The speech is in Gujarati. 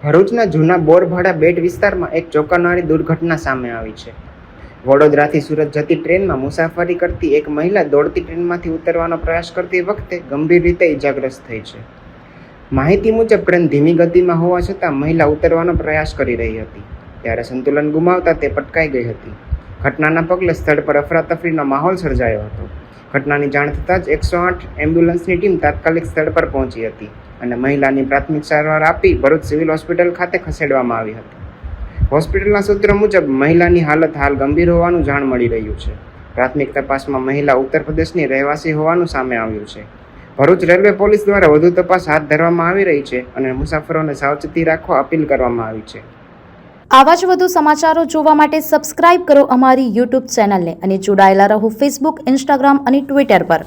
ભરૂચના જૂના બોરભાડા બેટ વિસ્તારમાં એક ચોંકાવનારી દુર્ઘટના સામે આવી છે. વડોદરાથી સુરત જતી ટ્રેનમાં મુસાફરી કરતી એક મહિલા દોડતી ટ્રેનમાંથી ઉતરવાનો પ્રયાસ કરતી વખતે ગંભીર રીતે ઇજાગ્રસ્ત થઈ છે. માહિતી મુજબ ટ્રેન ધીમી ગતિમાં હોવા છતાં મહિલા ઉતરવાનો પ્રયાસ કરી રહી હતી ત્યારે સંતુલન ગુમાવતા તે પટકાઈ ગઈ હતી. ઘટનાના પગલે સ્થળ પર અફરાતફરીનો માહોલ સર્જાયો હતો. ઘટનાની જાણ થતાં જ 108 એમ્બ્યુલન્સની ટીમ તાત્કાલિક સ્થળ પર પહોંચી હતી અને મહિલાની પ્રાથમિક સારવાર આપી ભરૂચ સિવિલ હોસ્પિટલ ખાતે ખસેડવામાં આવી હતી. હોસ્પિટલના સૂત્રો મુજબ મહિલાની હાલત હાલ ગંભીર હોવાનું જાણ મળી રહ્યું છે. પ્રાથમિક તપાસમાં મહિલા ઉત્તર પ્રદેશની રહેવાસી હોવાનું સામે આવ્યું છે. ભરૂચ રેલવે પોલીસ દ્વારા વધુ તપાસ હાથ ધરવામાં આવી રહી છે અને મુસાફરોને સાવચેતી રાખવા અપીલ કરવામાં આવી છે. આવા જ વધુ સમાચારો જોવા માટે સબસ્ક્રાઇબ કરો અમારી YouTube ચેનલને અને જોડાયેલા રહો Facebook, Instagram અને Twitter પર.